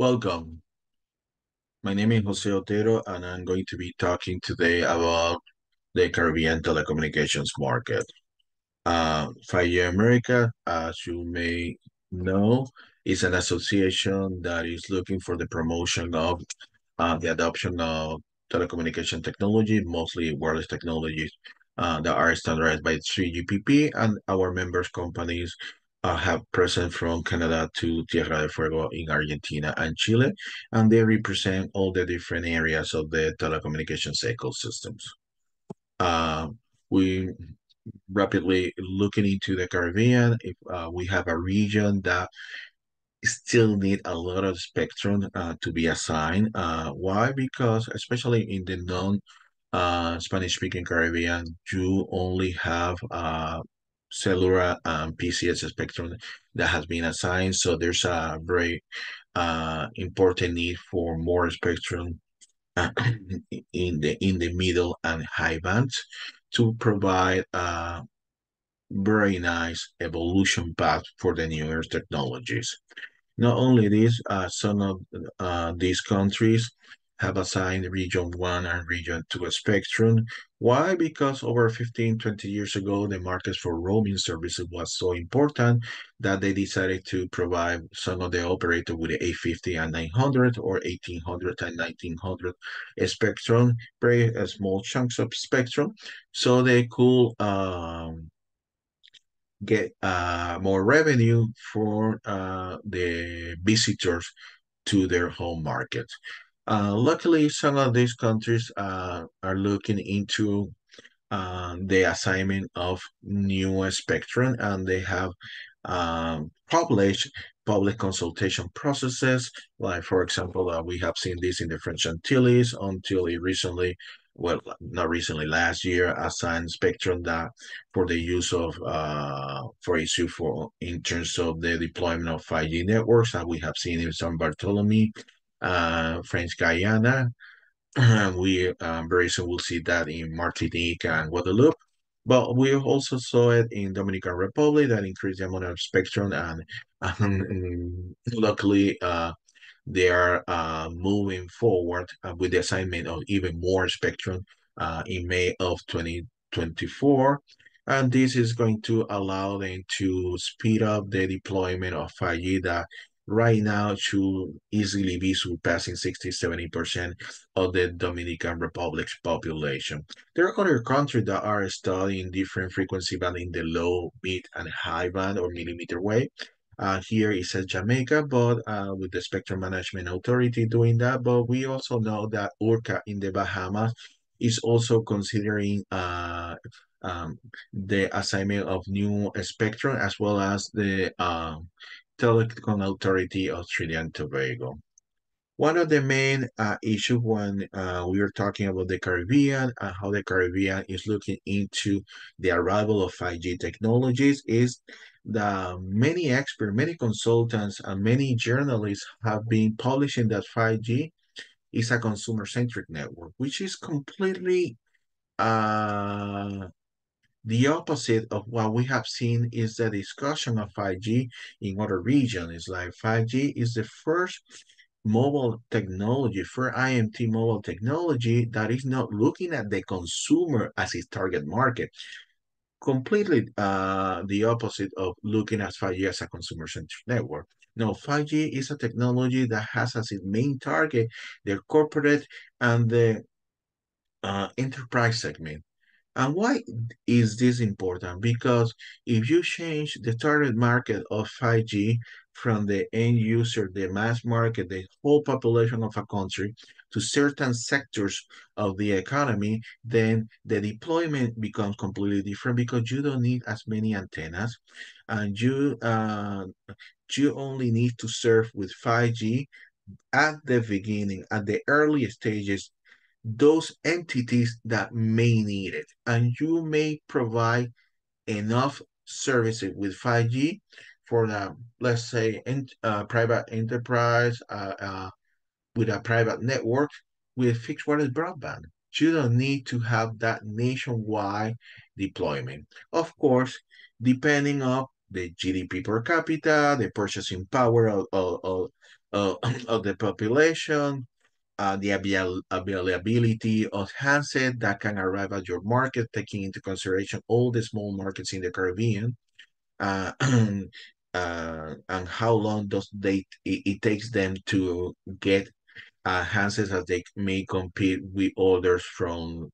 Welcome. My name is Jose Otero, and I'm going to be talking today about the Caribbean telecommunications market. 5G America, as you may know, is an association that is looking for the promotion of the adoption of telecommunication technology, mostly wireless technologies that are standardized by 3GPP, and our members companies have presence from Canada to Tierra del Fuego in Argentina and Chile, and they represent all the different areas of the telecommunications ecosystems. Uh, we rapidly looking into the Caribbean. If we have a region that still need a lot of spectrum to be assigned. Why? Because especially in the non Spanish speaking Caribbean, you only have cellular and PCS spectrum that has been assigned. So there's a very important need for more spectrum in the middle and high bands to provide very nice evolution path for the newer technologies. Not only this, some of these countries have assigned Region 1 and Region 2 spectrum. Why? Because over 15, 20 years ago, the market for roaming services was so important that they decided to provide some of the operators with the 850 and 900 or 1800 and 1900 spectrum, very small chunks of spectrum, so they could get more revenue for the visitors to their home market. Luckily, some of these countries are looking into the assignment of new spectrum, and they have published public consultation processes. Like, for example, we have seen this in the French Antilles until it recently, well, not recently, last year, assigned spectrum that for the use of for issue for in terms of the deployment of 5G networks that we have seen in San Bartholomew, French Guyana. We very soon will see that in Martinique and Guadeloupe. But we also saw it in Dominican Republic that increased the amount of spectrum, and luckily they are moving forward with the assignment of even more spectrum in May of 2024. And this is going to allow them to speed up the deployment of 5G that right now should easily be surpassing 60-70% of the Dominican Republic's population. There are other countries that are studying different frequency band in the low, mid, and high band or millimeter wave. Here it says Jamaica, but with the Spectrum Management Authority doing that. But we also know that URCA in the Bahamas is also considering the assignment of new spectrum as well as the Telecom Authority of Trinidad and Tobago. One of the main issues when we are talking about the Caribbean and how the Caribbean is looking into the arrival of 5G technologies is that many experts, many consultants, and many journalists have been publishing that 5G is a consumer-centric network, which is completely the opposite of what we have seen is the discussion of 5G in other regions. It's like 5G is the first mobile technology, for IMT mobile technology that is not looking at the consumer as its target market. Completely the opposite of looking at 5G as a consumer-centric network. No, 5G is a technology that has as its main target the corporate and the enterprise segment. And why is this important? Because if you change the target market of 5G from the end user, the mass market, the whole population of a country, to certain sectors of the economy, then the deployment becomes completely different because you don't need as many antennas, and you only need to serve with 5G at the beginning, at the early stages, those entities that may need it. And you may provide enough services with 5G for the, let's say, private enterprise with a private network with fixed wireless broadband. You don't need to have that nationwide deployment. Of course, depending on the GDP per capita, the purchasing power uh, of the population, the availability of handset that can arrive at your market, taking into consideration all the small markets in the Caribbean, uh, and how long it takes them to get handsets that they may compete with others from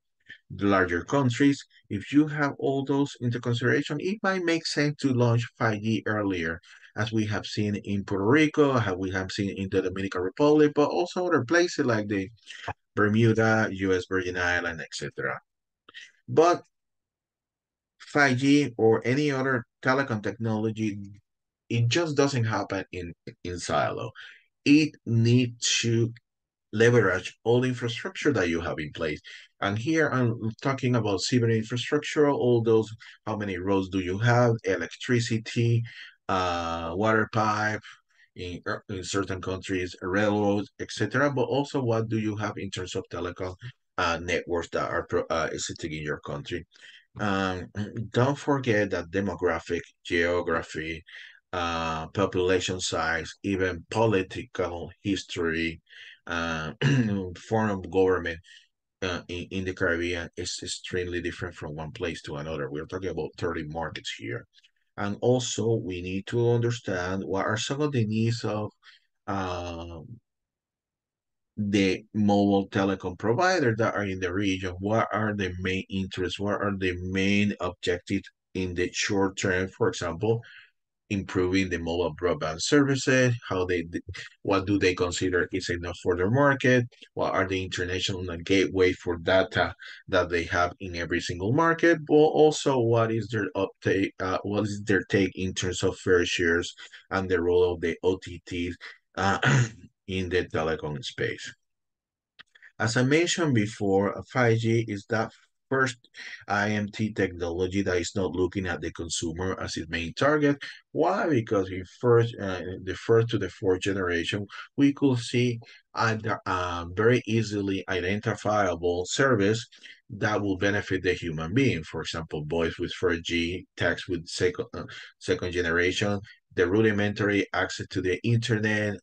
the larger countries. If you have all those into consideration, it might make sense to launch 5G earlier, as we have seen in Puerto Rico, how we have seen in the Dominican Republic, but also other places like the Bermuda, U.S. Virgin Island, etc. But 5G or any other telecom technology, it just doesn't happen in silo. It needs to leverage all the infrastructure that you have in place. And here I'm talking about civil infrastructure, all those, how many roads do you have, electricity, water pipe, in certain countries, railroads, etc. But also, what do you have in terms of telecom networks that are existing in your country? Um, don't forget that demographic, geography, population size, even political history, uh, form of government in the Caribbean is extremely different from one place to another. We're talking about 30 markets here. And also, we need to understand what are some of the needs of um, the mobile telecom providers that are in the region. What are the main interests? What are the main objectives in the short term? For example, improving the mobile broadband services, what do they consider is enough for their market, what are the international gateway for data that they have in every single market, but also what is their uptake, what is their take in terms of fair shares and the role of the OTTs uh, in the telecom space. As I mentioned before, 5G is that first IMT technology that is not looking at the consumer as its main target. Why? Because the first to the fourth generation, we could see a very easily identifiable service that will benefit the human being. For example, voice with 4G, text with second generation, the rudimentary access to the internet,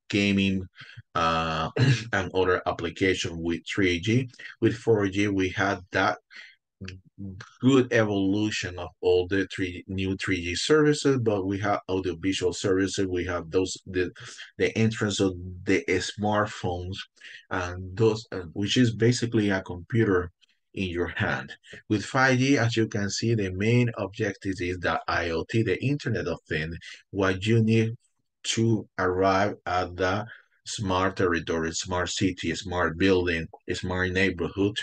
gaming, and other application with 3G. With 4G, we had that good evolution of all the new 3G services, but we have audiovisual services. We have the entrance of the smartphones, and those which is basically a computer in your hand. With 5G, as you can see, the main objective is the IoT, the Internet of Things. What you need to arrive at the smart territory, smart city, smart building, smart neighborhood.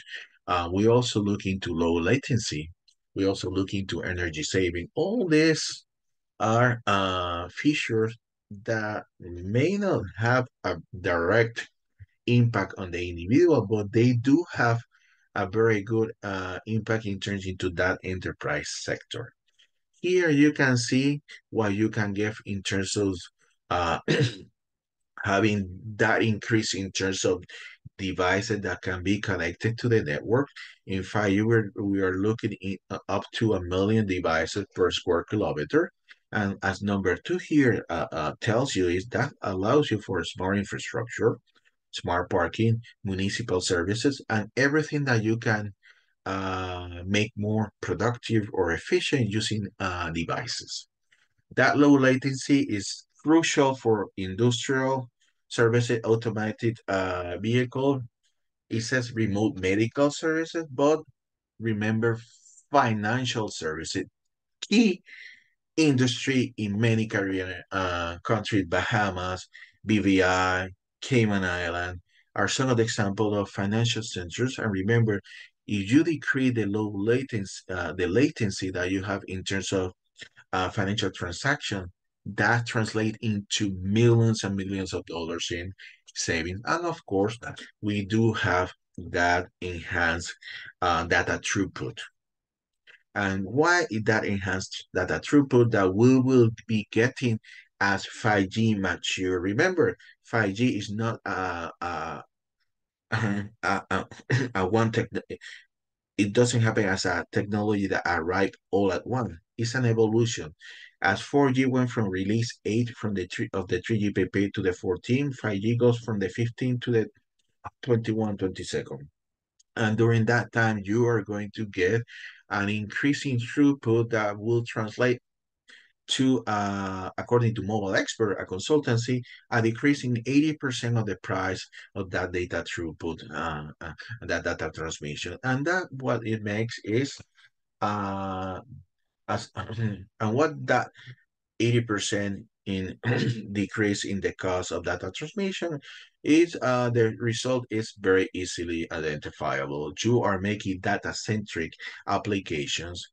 We also look into low latency. We also look into energy saving. All these are features that may not have a direct impact on the individual, but they do have a very good impact in terms into that enterprise sector. Here you can see what you can get in terms of uh, having that increase in terms of devices that can be connected to the network. In fact, we are looking up to 1 million devices per square kilometer. And as number two here tells you is that allows you for smart infrastructure, smart parking, municipal services, and everything that you can make more productive or efficient using devices. That low latency is crucial for industrial services, automated vehicle. It says remote medical services, but remember financial services. Key industry in many Caribbean countries, Bahamas, BVI, Cayman Island, are some of the examples of financial centers. And remember, if you decrease the latency that you have in terms of financial transaction, that translate into millions and millions of dollars in savings. And of course, we do have that enhanced data throughput. And why is that enhanced data throughput that we will be getting as 5G mature? Remember, 5G is not a one tech. It doesn't happen as a technology that arrived all at once. It's an evolution. As 4G went from release 8 from the 3GPP to the 14, 5G goes from the 15 to the 21, 22nd. And during that time, you are going to get an increasing throughput that will translate to, according to Mobile Expert, a consultancy, a decrease in 80% of the price of that data throughput, that data transmission. And that what it makes is, uh, as and what that 80% in decrease in the cost of data transmission is, the result is very easily identifiable. You are making data-centric applications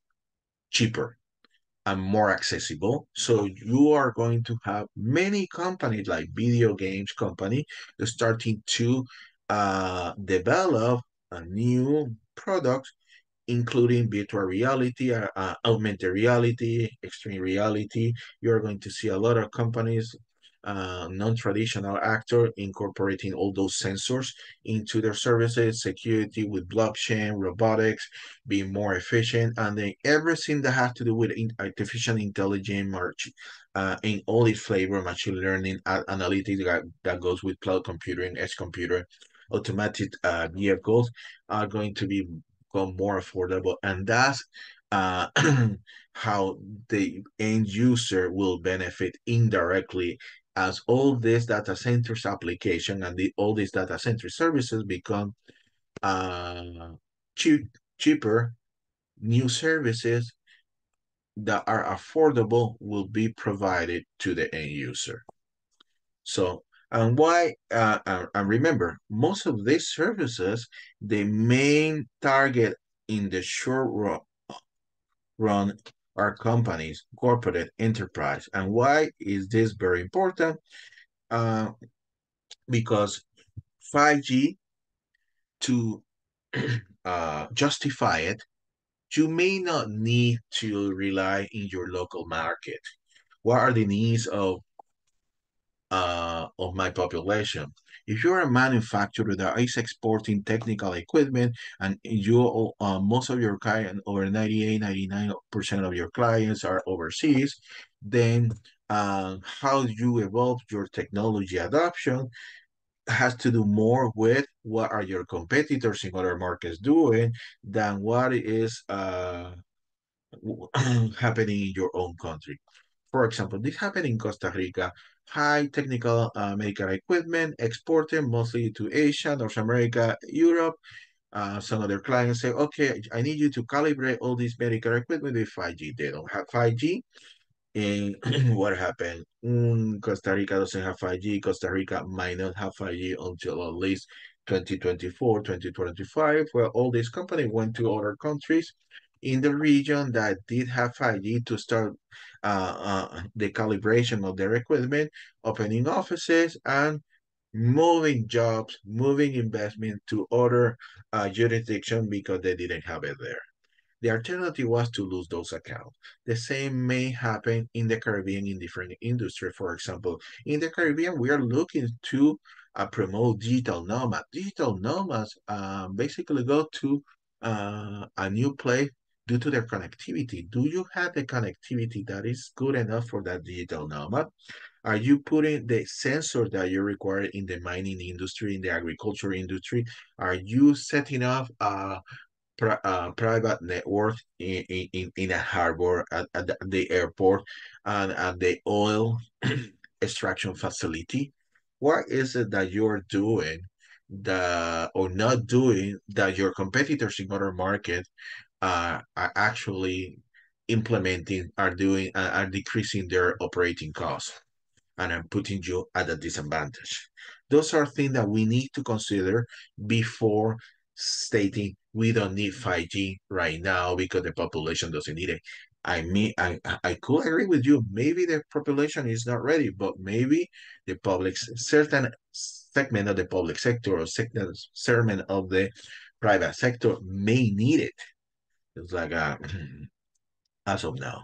cheaper and more accessible. So you are going to have many companies like video games company starting to, develop a new product, including virtual reality, augmented reality, extreme reality. You're going to see a lot of companies, non-traditional actor incorporating all those sensors into their services, security with blockchain, robotics, being more efficient, and then everything that has to do with artificial intelligence, in all its flavor, machine learning, analytics that goes with cloud computing, edge computer, automated, vehicles are going to become more affordable, and that's, uh, how the end user will benefit indirectly as all these data centers application and all these data center services become, uh, cheap, cheaper. New services that are affordable will be provided to the end user. So, and why, and remember, most of these services, the main target in the short run are companies, corporate enterprise. And why is this very important? Uh, because 5G, to justify it, you may not need to rely in your local market. What are the needs of my population? If you're a manufacturer that is exporting technical equipment and you, most of your clients, over 98, 99% of your clients are overseas, then, how you evolve your technology adoption has to do more with what are your competitors in other markets doing than what is, happening in your own country. For example, this happened in Costa Rica. High technical, medical equipment exported mostly to Asia, North America, Europe. Some of their clients say, okay, I need you to calibrate all this medical equipment with 5G. They don't have 5G. And what happened? Costa Rica doesn't have 5G. Costa Rica might not have 5G until at least 2024, 2025, where all these companies went to other countries in the region that did have 5G to start, the calibration of their equipment, opening offices, and moving jobs, moving investment to other, jurisdictions because they didn't have it there. The alternative was to lose those accounts. The same may happen in the Caribbean in different industries. For example, in the Caribbean, we are looking to, promote digital nomads. Digital nomads, basically go to, a new place due to their connectivity. Do you have the connectivity that is good enough for that digital nomad? Are you putting the sensor that you require in the mining industry, in the agriculture industry? Are you setting up, private network in a harbor, at the airport, and at the oil extraction facility? What is it that you're doing or not doing that your competitors in other markets, are actually implementing, are decreasing their operating costs? And I'm putting you at a disadvantage. Those are things that we need to consider before stating we don't need 5G right now because the population doesn't need it. I mean, I could agree with you. Maybe the population is not ready, but maybe the certain segment of the public sector or certain segment of the private sector may need it. It's like, as of now.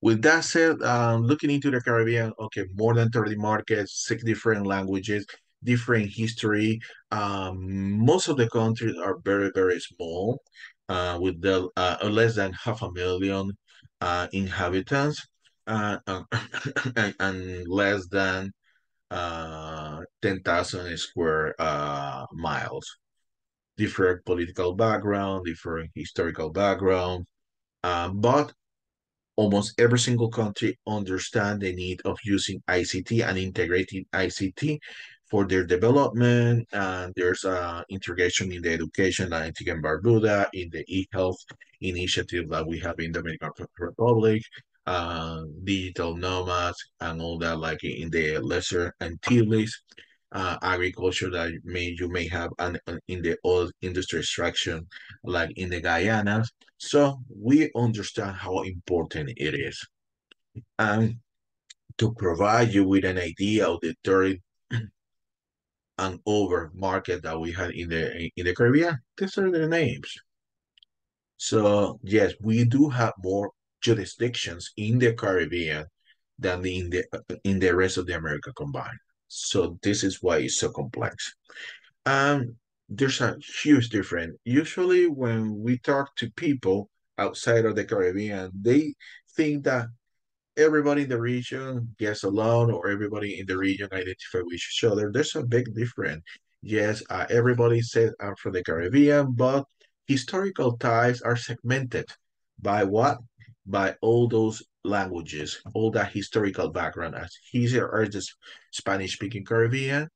With that said, looking into the Caribbean, okay, more than 30 markets, 6 different languages, different history. Most of the countries are very, very small, with less than half a million, inhabitants. and less than 10,000 square miles. Different political background, different historical background, but almost every single country understand the need of using ICT and integrating ICT for their development. And there's integration in the education, like Antigua and Barbuda, in the e-health initiative that we have in the Dominican Republic, digital nomads, and all that, like in the Lesser Antilles. Agriculture that you may have in the oil industry extraction, like in the Guyana. So we understand how important it is. And to provide you with an idea of the 30 and over market that we had in the Caribbean, these are the names. So yes, we do have more jurisdictions in the Caribbean than in the rest of the America combined. So this is why it's so complex. And there's a huge difference. Usually, when we talk to people outside of the Caribbean, they think that everybody in the region gets along or everybody in the region identify with each other. There's a big difference. Yes, everybody says I'm from the Caribbean, but historical ties are segmented by what? By all those languages, all that historical background. As here are the Spanish-speaking Caribbean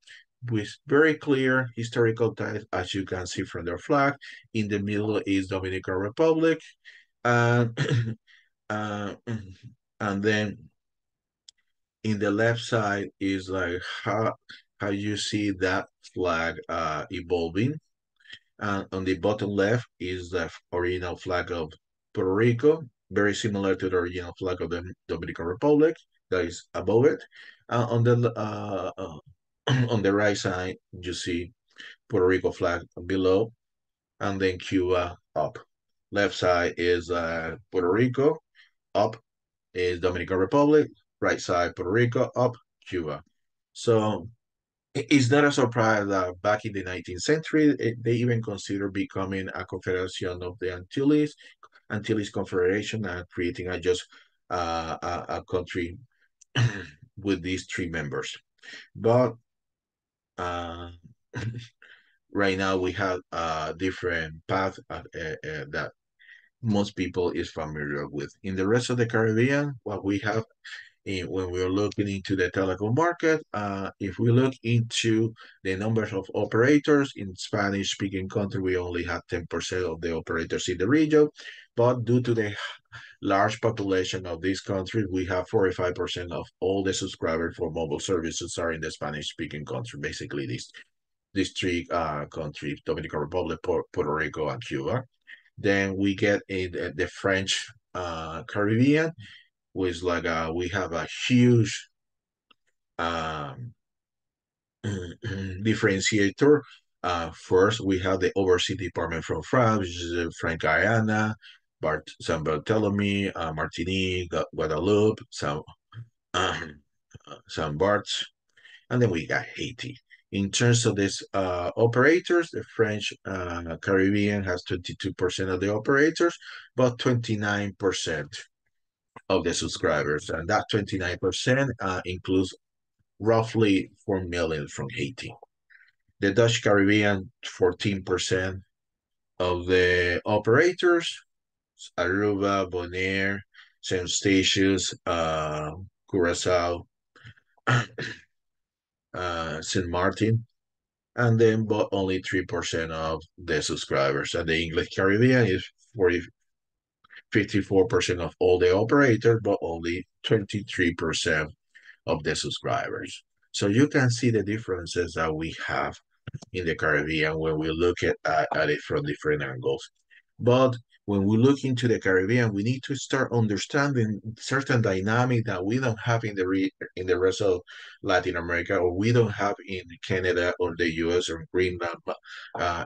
with very clear historical ties, as you can see from their flag. In the middle is Dominican Republic, and uh, and then in the left side is like how you see that flag evolving. And on the bottom left is the original flag of Puerto Rico, very similar to the original flag of the Dominican Republic that is above it. On the right side, you see Puerto Rico flag below, and then Cuba up. Left side is Puerto Rico, up is Dominican Republic, right side Puerto Rico, up Cuba. So it's not a surprise that back in the 19th century, they even considered becoming a confederation of the Antilles Confederation, and creating just a country with these three members. But uh, right now we have a different path that most people is familiar with. In the rest of the Caribbean, what we have when we're looking into the telecom market, if we look into the numbers of operators in Spanish-speaking country, we only have 10% of the operators in the region. But due to the large population of these countries, we have 45% of all the subscribers for mobile services are in the Spanish-speaking country. Basically, these three countries: Dominican Republic, Puerto Rico, and Cuba. Then we get in the French Caribbean, which like we have a huge um, differentiator. First, we have the overseas department from France, which is French Guyana, Saint Barthélemy, Martinique, Guadeloupe, Saint Barts, and then we got Haiti. In terms of these operators, the French Caribbean has 22% of the operators, but 29% of the subscribers. And that 29% includes roughly 4 million from Haiti. The Dutch Caribbean, 14% of the operators, Aruba, Bonaire, St. Eustatius, Curacao, St. Martin, and then but only 3% of the subscribers. And the English Caribbean is 54% of all the operators, but only 23% of the subscribers. So you can see the differences that we have in the Caribbean when we look at it from different angles. But when we look into the Caribbean, we need to start understanding certain dynamic that we don't have in the rest of Latin America, or we don't have in Canada or the US or Greenland,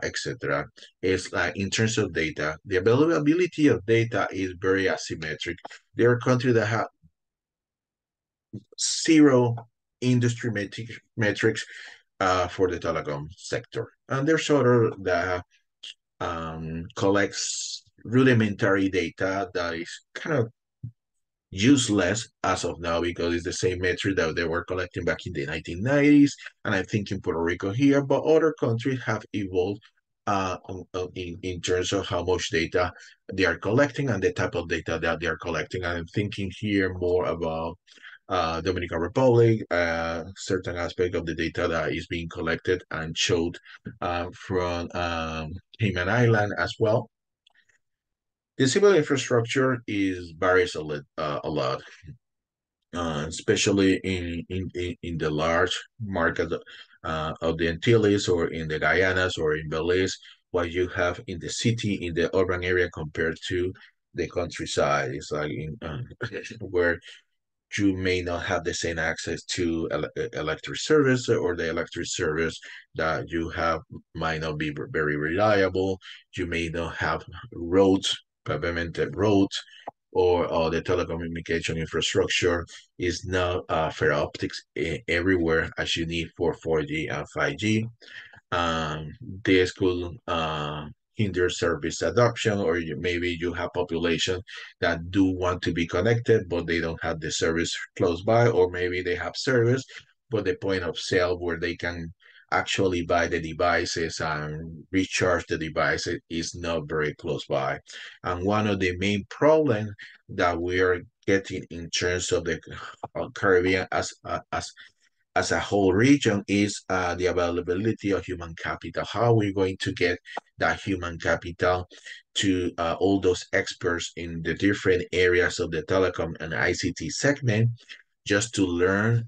etc. It's like in terms of data, the availability of data is very asymmetric. There are countries that have zero industry metrics for the telecom sector. And there's other that collects rudimentary data that is kind of useless as of now because it's the same metric that they were collecting back in the 1990s. And I think in Puerto Rico here, but other countries have evolved in terms of how much data they are collecting and the type of data that they are collecting. I'm thinking here more about Dominican Republic, certain aspect of the data that is being collected and showed from Cayman Island as well. The civil infrastructure is varies a lot, especially in the large market of the Antilles or in the Guyanas or in Belize, what you have in the city, in the urban area compared to the countryside. It's like where you may not have the same access to electric service, or the electric service that you have might not be very reliable. You may not have roads, pavimented roads, or the telecommunication infrastructure is not fair optics everywhere as you need for 4G and 5G. um, this could hinder service adoption, or maybe you have population that do want to be connected, but they don't have the service close by, or maybe they have service, but the point of sale where they can actually buy the devices and recharge the devices is not very close by. And one of the main problems that we are getting in terms of the Caribbean as a whole region is the availability of human capital. How are we going to get that human capital to all those experts in the different areas of the telecom and ICT segment just to learn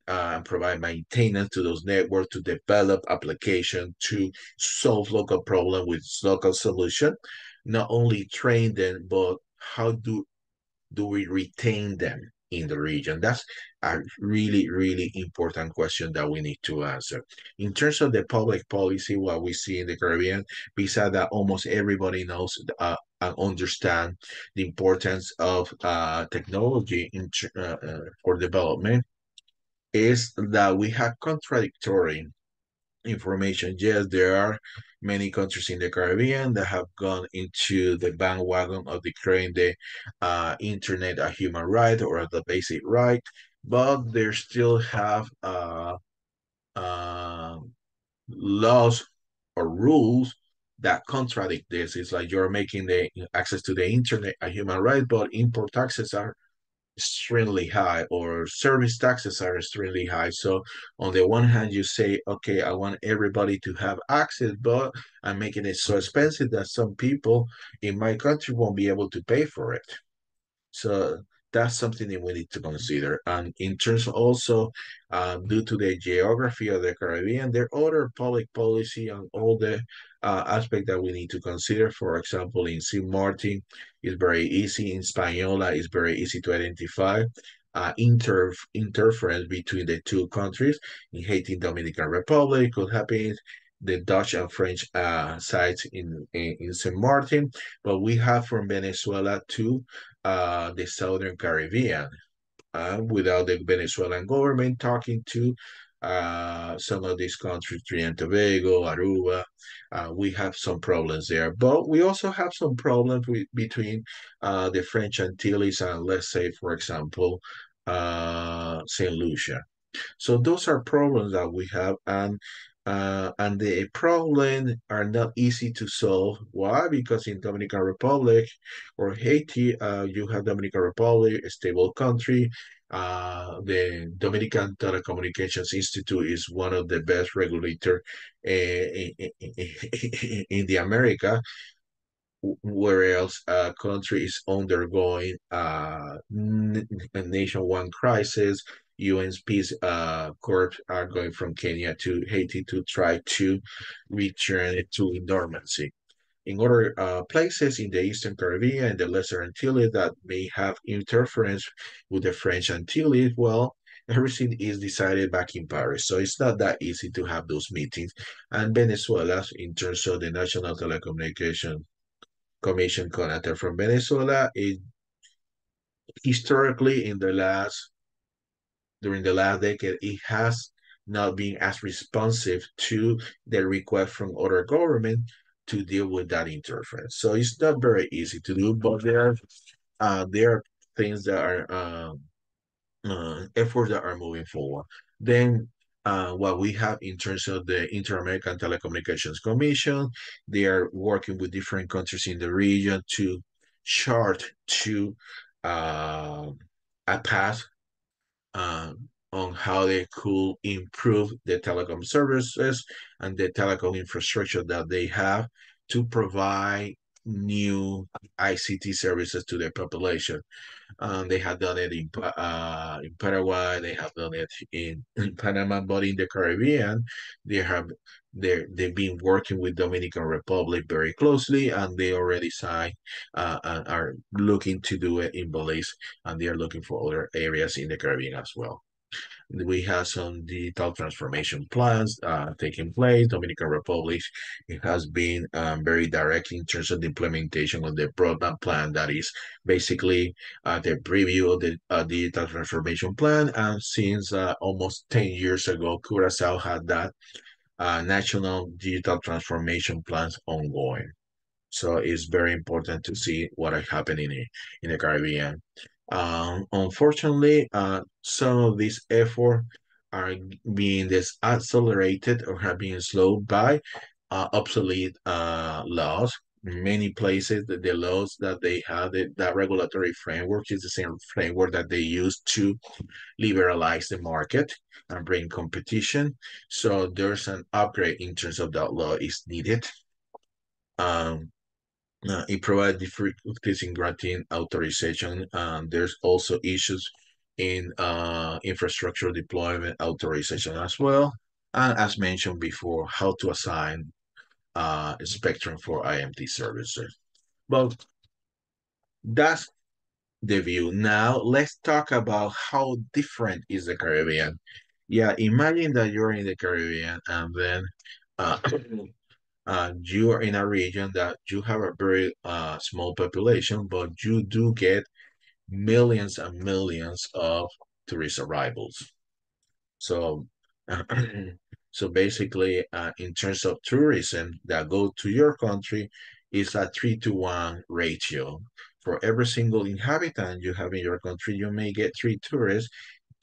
and provide maintenance to those networks, to develop application, to solve local problem with local solution? Not only train them, but how do we retain them in the region? That's a really, really important question that we need to answer. In terms of the public policy, what we see in the Caribbean, besides that almost everybody knows and understand the importance of technology for development, is that we have contradictory information. Yes, there are many countries in the Caribbean that have gone into the bandwagon of declaring the internet a human right or the basic right, but they still have uh, laws or rules that contradict this. It's like you're making the access to the internet a human right, but import taxes are extremely high, or service taxes are extremely high. So on the one hand, you say, okay, I want everybody to have access, but I'm making it so expensive that some people in my country won't be able to pay for it. So that's something that we need to consider. And in terms of also, due to the geography of the Caribbean, there are other public policy and all the aspects that we need to consider. For example, in St. Martin, it's very easy. In Hispaniola, it's very easy to identify interference between the two countries. In Haiti, Dominican Republic could happen. The Dutch and French sites in St. Martin, but we have from Venezuela to the Southern Caribbean, without the Venezuelan government talking to some of these countries, Trinidad and Tobago, Aruba. We have some problems there, but we also have some problems between the French Antilles and, let's say, for example, Saint Lucia. So those are problems that we have, and the problem are not easy to solve. Why? Because in Dominican Republic or Haiti, you have Dominican Republic, a stable country. The Dominican Telecommunications Institute is one of the best regulator in the America, whereas a country is undergoing a nationwide crisis. UN's Peace Corps are going from Kenya to Haiti to try to return it to normalcy. In other places in the Eastern Caribbean and the Lesser Antilles that may have interference with the French Antilles, well, everything is decided back in Paris. So it's not that easy to have those meetings. And Venezuela, in terms of the National Telecommunication Commission connector from Venezuela, it historically during the last decade, it has not been as responsive to the request from other government to deal with that interference. So it's not very easy to do, but there are things that are efforts that are moving forward. Then what we have in terms of the Inter-American Telecommunications Commission, they are working with different countries in the region to chart to uh, a path uh, on how they could improve the telecom services and the telecom infrastructure that they have to provide new ICT services to their population. They have done it in Paraguay. They have done it in Panama, but in the Caribbean, they have they've been working with Dominican Republic very closely, and they already signed and are looking to do it in Belize, and they are looking for other areas in the Caribbean as well. We have some digital transformation plans taking place. Dominican Republic, it has been very direct in terms of the implementation of the broadband plan that is basically the preview of the digital transformation plan. And since almost 10 years ago, Curacao had that national digital transformation plans ongoing. So it's very important to see what is happening in the Caribbean. Unfortunately, some of these efforts are being accelerated or have been slowed by obsolete laws. In many places, the laws that they have, that regulatory framework is the same framework that they use to liberalize the market and bring competition. So there's an upgrade in terms of that law is needed. Um, it provides difficulties in granting authorization. There's also issues in infrastructure deployment authorization as well. And as mentioned before, how to assign spectrum for IMT services. But that's the view. Now let's talk about how different is the Caribbean. Yeah, imagine that you're in the Caribbean and then uh, you are in a region that you have a very small population, but you do get millions and millions of tourist arrivals. So, so basically, in terms of tourism that go to your country, is a 3-to-1 ratio. For every single inhabitant you have in your country, you may get three tourists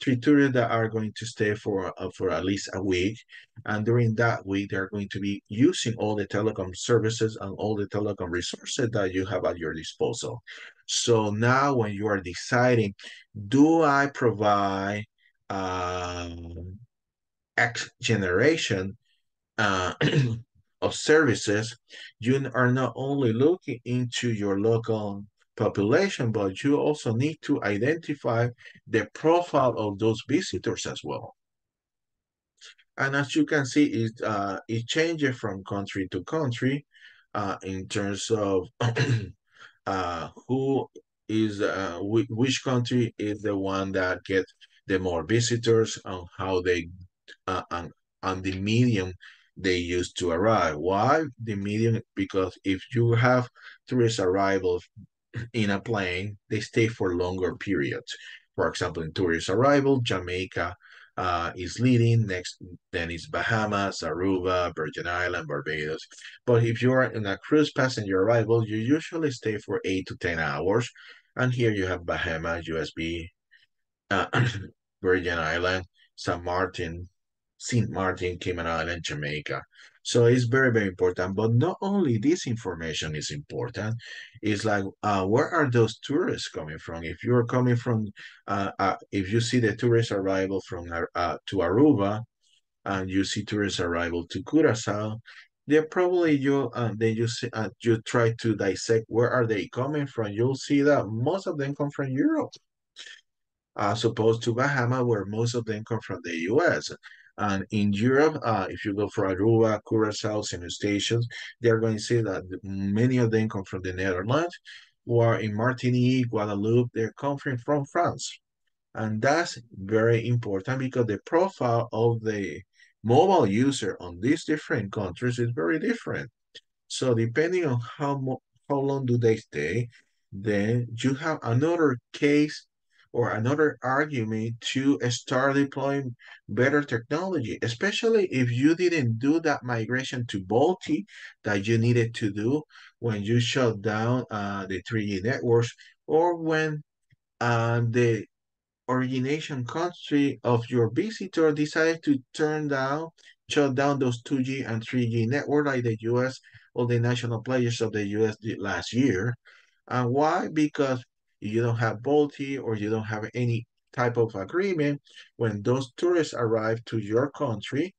that are going to stay for at least a week, and during that week they're going to be using all the telecom services and all the telecom resources that you have at your disposal. So now when you are deciding, do I provide X generation uh, of services, you are not only looking into your local population, but you also need to identify the profile of those visitors as well. And as you can see, it changes from country to country in terms of who is which country is the one that gets the more visitors and how they and the medium they use to arrive. Why the medium? Because if you have tourist arrivals in a plane, they stay for longer periods. For example, in tourist arrival, Jamaica is leading. Next, then is Bahamas, Aruba, Virgin Island, Barbados. But if you are in a cruise passenger arrival, you usually stay for 8 to 10 hours. And here you have Bahamas, USB, uh, Virgin Island, San Martin, St. Martin, Cayman Island, Jamaica. So it's very, very important. But not only this information is important, it's like, where are those tourists coming from? If you're coming from, if you see the tourist arrival from to Aruba and you see tourist arrival to Curacao, they're probably then you try to dissect where are they coming from. You'll see that most of them come from Europe as opposed to Bahama, where most of them come from the US. And in Europe, if you go for Aruba, Curacao, Saint Stations, they're going to see that many of them come from the Netherlands, or in Martinique, Guadeloupe, they're coming from France. And that's very important because the profile of the mobile user on these different countries is very different. So depending on how long do they stay, then you have another case or another argument to start deploying better technology, especially if you didn't do that migration to VoLTE that you needed to do when you shut down the 3G networks or when and the origination country of your visitor decided to shut down those 2G and 3G network like the US or the national players of the US did last year. And why? Because you don't have VoLTE or you don't have any type of agreement when those tourists arrive to your country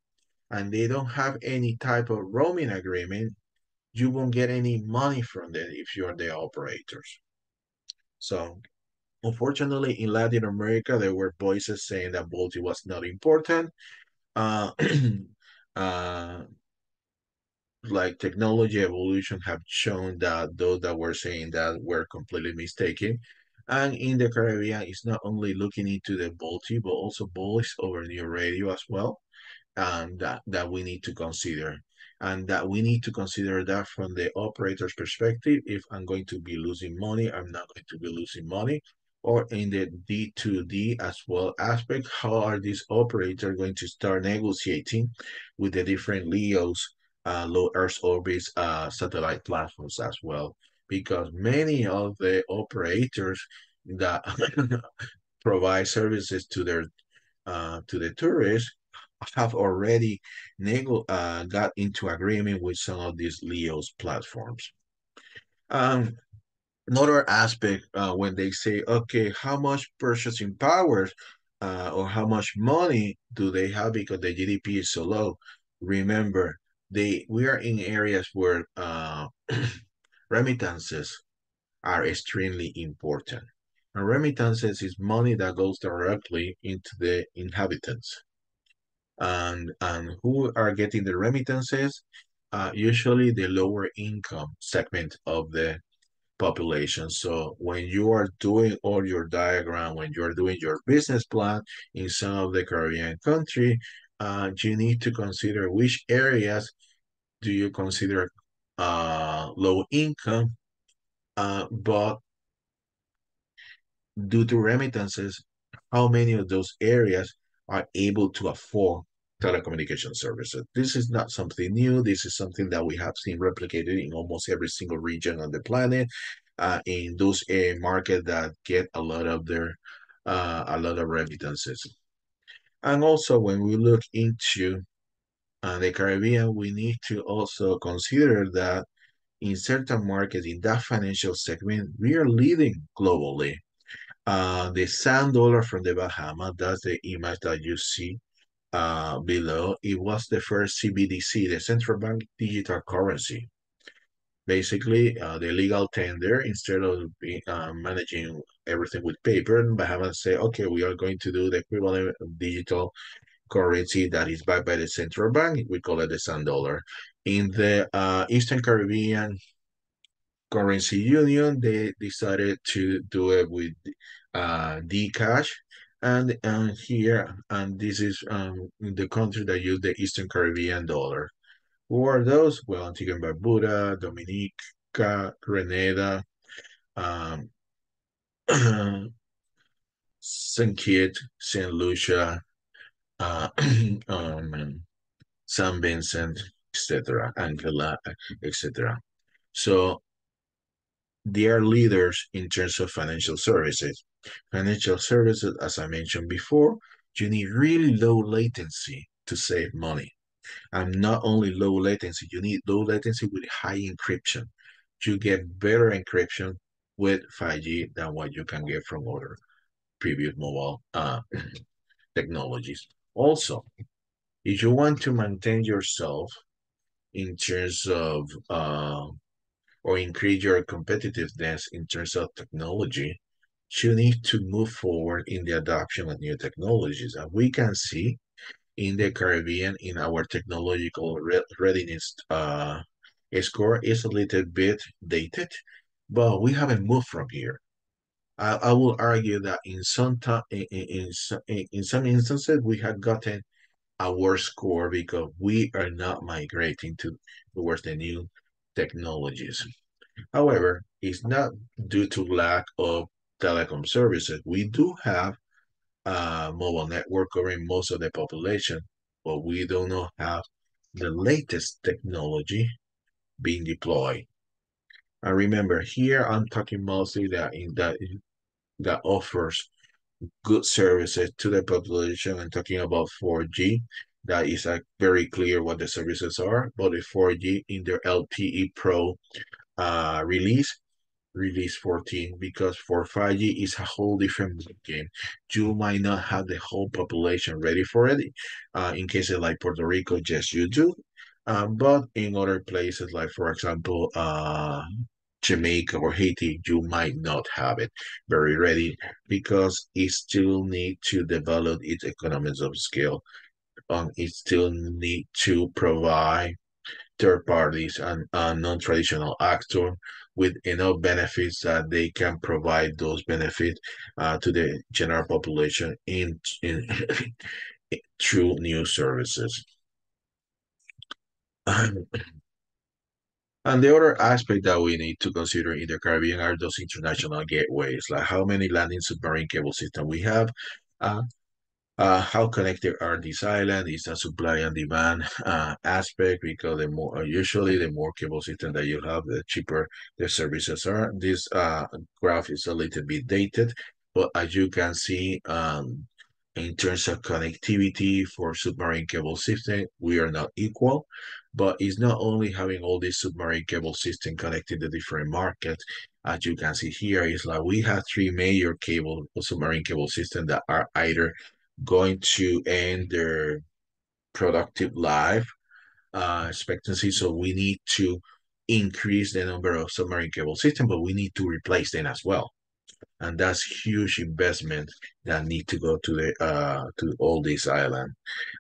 and they don't have any type of roaming agreement, you won't get any money from them if you're the operators. So unfortunately, in Latin America, there were voices saying that VoLTE was not important. Uh, uh, like technology evolution have shown that those that were saying that were completely mistaken. And in the Caribbean, it's not only looking into the VoLTE, but also voice over new radio as well, and that we need to consider. And that we need to consider that from the operator's perspective. If I'm going to be losing money, I'm not going to be losing money. Or in the D2D as well aspect, how are these operators going to start negotiating with the different LEOs, low Earth orbit satellite platforms as well? Because many of the operators that provide services to the tourists have already got into agreement with some of these LEOs platforms. Um, Another aspect when they say, okay, how much purchasing power or how much money do they have because the GDP is so low? Remember, we are in areas where remittances are extremely important. And remittances is money that goes directly into the inhabitants. And who are getting the remittances? Usually the lower income segment of the population. So when you are doing all your diagram, when you're doing your business plan in some of the Caribbean country, you need to consider which areas do you consider low income, but due to remittances, how many of those areas are able to afford telecommunication services. This is not something new. This is something that we have seen replicated in almost every single region on the planet, in those markets that get a lot of remittances. And also, when we look into the Caribbean, we need to also consider that in certain markets in that financial segment, we are leading globally. The sand dollar from the Bahamas, that's the image that you see below. It was the first CBDC, the central bank digital currency. Basically, the legal tender, instead of managing everything with paper, Bahamas say, okay, we are going to do the equivalent of digital currency that is backed by the central bank. We call it the sand dollar. In the Eastern Caribbean, currency union, they decided to do it with Cash. And here, and this is the country that use the Eastern Caribbean dollar. Who are those? Well, Antigua and Barbuda, Dominica, Grenada, um, St. Kitts, St. Lucia, uh, San Vincent, etc., Angela, etc. So they are leaders in terms of financial services. Financial services, as I mentioned before, you need really low latency to save money. And not only low latency, you need low latency with high encryption. You get better encryption with 5G than what you can get from other previous mobile technologies. Also, if you want to maintain yourself in terms of or increase your competitiveness in terms of technology, you need to move forward in the adoption of new technologies. And we can see in the Caribbean, in our technological readiness score is a little bit dated, but we haven't moved from here. I will argue that in in some instances we have gotten a worse score because we are not migrating towards the new technologies. However, it's not due to lack of telecom services. We do have a mobile network covering most of the population, but we do not have the latest technology being deployed. And remember, here I'm talking mostly that in that that offers good services to the population. And talking about 4G, that is very clear what the services are. But the 4G in their LTE Pro release, release 14, because for 5G is a whole different game. You might not have the whole population ready for it. In cases like Puerto Rico, yes, you do. But in other places, like for example, Jamaica or Haiti, you might not have it very ready because it still need to develop its economies of scale. It still need to provide third parties and non-traditional actors with enough benefits that they can provide those benefits to the general population in through new services. And the other aspect that we need to consider in the Caribbean are those international gateways, like how many landing submarine cable systems we have, uh, how connected are these islands? Is a supply and demand aspect because the more usually the more cable system that you have, the cheaper the services are. This graph is a little bit dated, but as you can see, in terms of connectivity for submarine cable system, we are not equal. But it's not only having all these submarine cable system connecting the different markets. As you can see here, it's like we have three major cable submarine cable systems that are either going to end their productive life expectancy. So we need to increase the number of submarine cable systems, but we need to replace them as well. And that's huge investment that need to go to all these islands.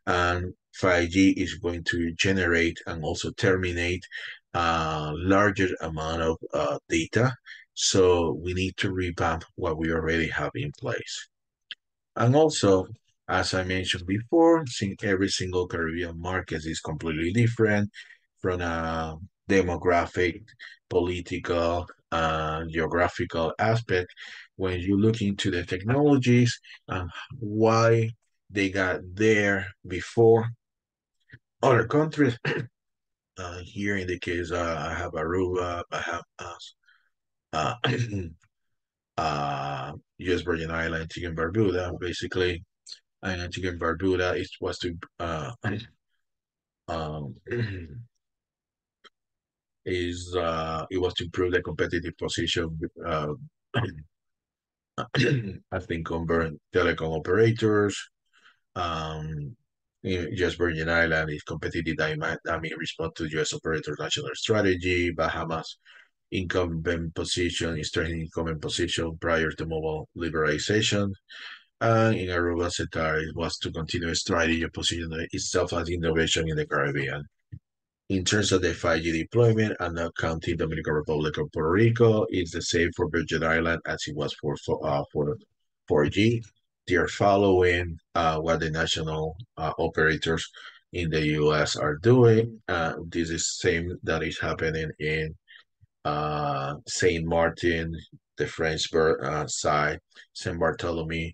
And 5G is going to generate and also terminate a larger amount of data. So we need to revamp what we already have in place. And also, as I mentioned before, every single Caribbean market is completely different from a demographic, political, geographical aspect. When you look into the technologies and why they got there before other countries, here in the case, I have Aruba, I have uh, U.S. Virgin Island, Antigua and Barbuda. Basically, and Antigua and Barbuda it was to um, it was to improve the competitive position I think over telecom operators. Just Virgin Island is competitive dynamic response to U.S. operators' national strategy. Bahamas incumbent position is strengthening incumbent position prior to mobile liberalization. And in Aruba, Setari was to continue strategy positioning itself as innovation in the Caribbean. In terms of the 5G deployment, and not counting Dominican Republic or Puerto Rico, it's the same for Virgin Island as it was for 4G. They're following what the national operators in the US are doing. This is same that is happening in Saint Martin, the French side, Saint Bartholomew,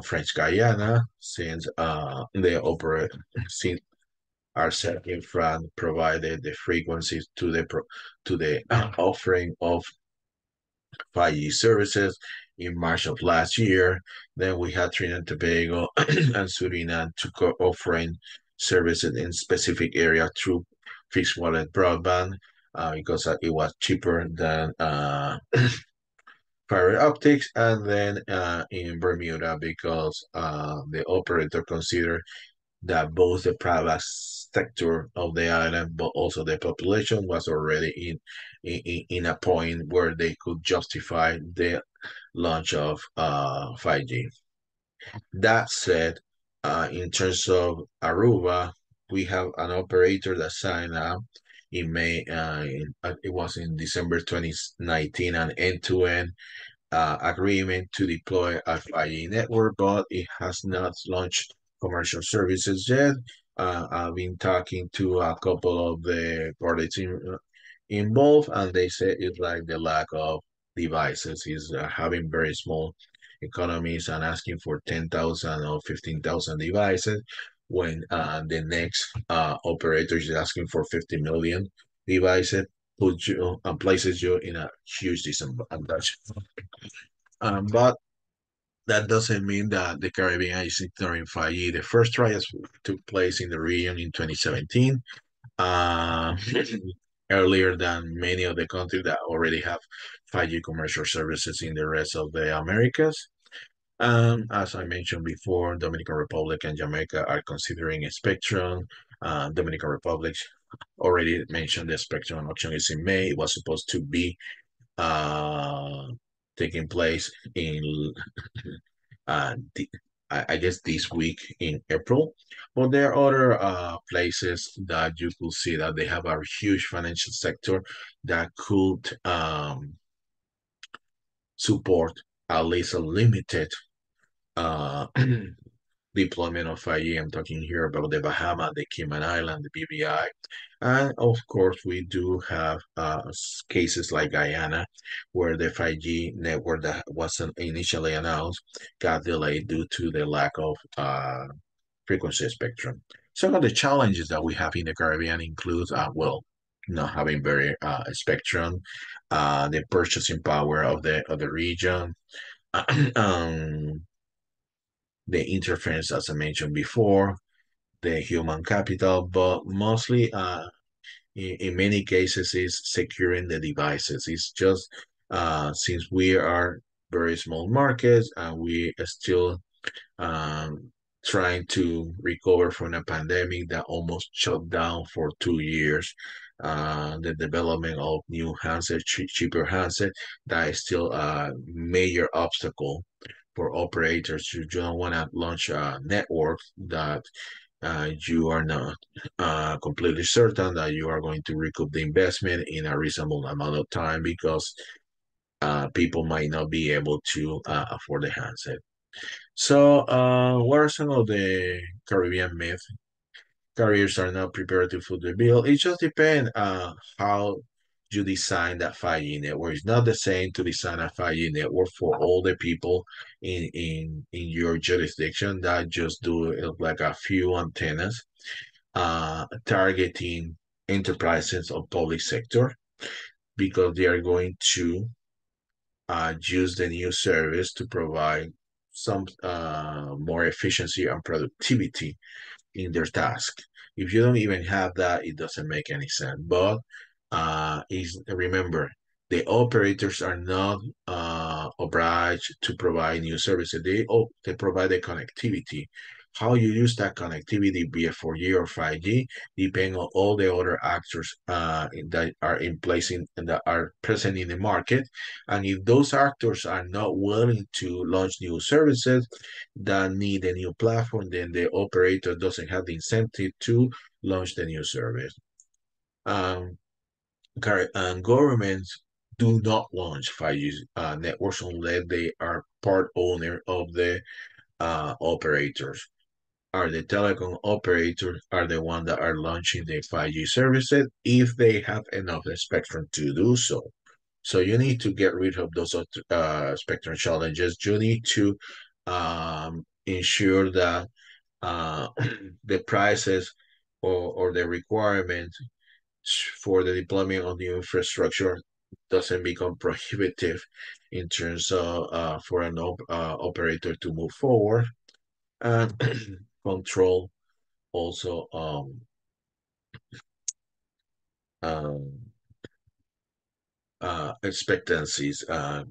French Guyana, since they operate since are set in front provided the frequencies to the offering of 5G services in March of last year. Then we had Trinidad and Tobago and Suriname to offering services in specific area through fixed wireless broadband because it was cheaper than fiber optics, and then in Bermuda because the operator considered that both the private sector of the island, but also the population was already in a point where they could justify the launch of 5G. That said, in terms of Aruba, we have an operator that signed up in May, it was in December 2019, an end-to-end agreement to deploy a 5G network, but it has not launched commercial services yet. I've been talking to a couple of the parties involved, and they say it's like the lack of devices is having very small economies and asking for 10,000 or 15,000 devices when the next operator is asking for 50 million devices, put you and places you in a huge disadvantage. But that doesn't mean that the Caribbean is ignoring 5G. The first trials took place in the region in 2017, uh, earlier than many of the countries that already have 5G commercial services in the rest of the Americas. As I mentioned before, Dominican Republic and Jamaica are considering a spectrum. Dominican Republic already mentioned the spectrum auction is in May. It was supposed to be uh, taking place in the, I guess this week in April. But there are other places that you could see that they have a huge financial sector that could support at least a limited uh, deployment of 5G. I'm talking here about the Bahamas, the Cayman Island, the BVI. And of course, we do have cases like Guyana, where the 5G network that wasn't initially announced got delayed due to the lack of frequency spectrum. Some of the challenges that we have in the Caribbean include, well, not having very spectrum, the purchasing power of the region, um, the interference, as I mentioned before, the human capital, but mostly in many cases is securing the devices. It's just since we are very small markets and we are still um, trying to recover from a pandemic that almost shut down for 2 years. The development of new handset, cheaper handset, that is still a major obstacle for operators. You don't want to launch a network that you are not completely certain that you are going to recoup the investment in a reasonable amount of time because people might not be able to afford the handset. So, what are some of the Caribbean myths? Carriers are not prepared to foot the bill. It just depends how you design that 5G network. It's not the same to design a 5G network for all the people in your jurisdiction that just do like a few antennas targeting enterprises of public sector because they are going to use the new service to provide some more efficiency and productivity in their task. If you don't even have that, it doesn't make any sense. But is remember, the operators are not obliged to provide new services. They provide the connectivity. How you use that connectivity, be it 4G or 5G, depending on all the other actors that are in place and that are present in the market. And if those actors are not willing to launch new services, that need a new platform, then the operator doesn't have the incentive to launch the new service. Um, and governments do not launch 5G networks unless they are part owner of the operators. Are the telecom operators are the ones that are launching the 5G services if they have enough spectrum to do so. So you need to get rid of those spectrum challenges. You need to ensure that uh, the prices or the requirements for the deployment of new infrastructure doesn't become prohibitive in terms of for an operator to move forward and control also um, expectancies, uh,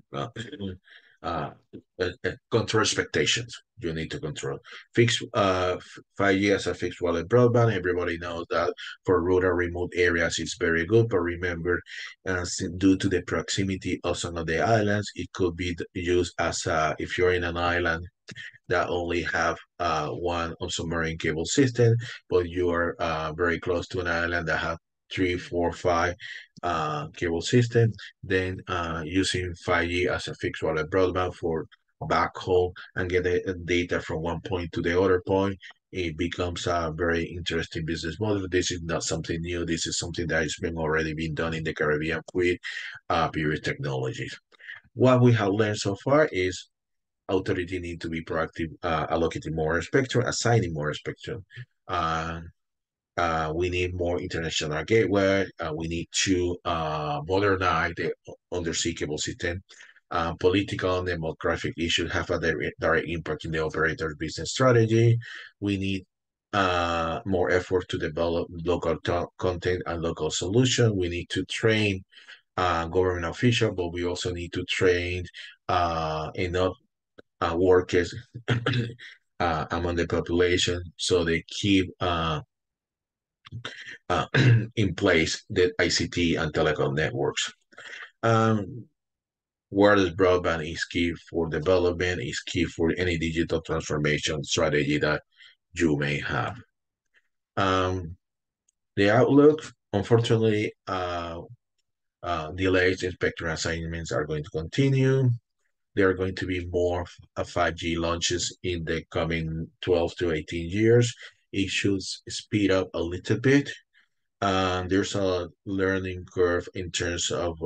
control expectations. You need to control fixed 5G as a fixed wireless broadband. Everybody knows that for rural remote areas it's very good, but remember, due to the proximity of some of the islands, it could be used as if you're in an island that only have one submarine cable system, but you are very close to an island that have three, four, five cable system. Then using 5G as a fixed wireless broadband for backhaul and get the data from one point to the other point. It becomes a very interesting business model. This is not something new. This is something that has been already been done in the Caribbean with previous technologies. What we have learned so far is authority need to be proactive, allocating more spectrum, assigning more spectrum. Uh, we need more international gateway. We need to modernize the undersea cable system Political and demographic issues have a direct impact in the operator's business strategy. We need more effort to develop local content and local solution. We need to train government officials, but we also need to train enough workers among the population so they keep in place the ICT and telecom networks. Um, Wireless broadband is key for development, is key for any digital transformation strategy that you may have. The outlook, unfortunately, delays in spectrum assignments are going to continue. There are going to be more 5G launches in the coming 12 to 18 years. It should speed up a little bit. There's a learning curve in terms of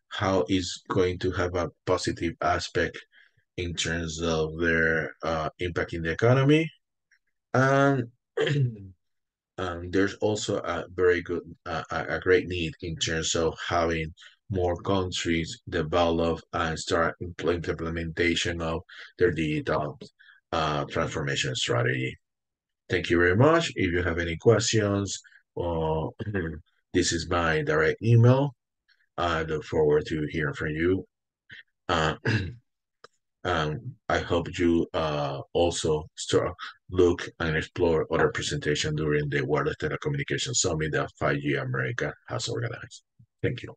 how it's going to have a positive aspect in terms of their impact in the economy. And there's also a very good, a great need in terms of having more countries develop and start implementation of their digital transformation strategy. Thank you very much. If you have any questions, uh, this is my direct email. I look forward to hearing from you. Uh, I hope you also start look and explore other presentation during the World Telecommunications Summit that 5G America has organized. Thank you.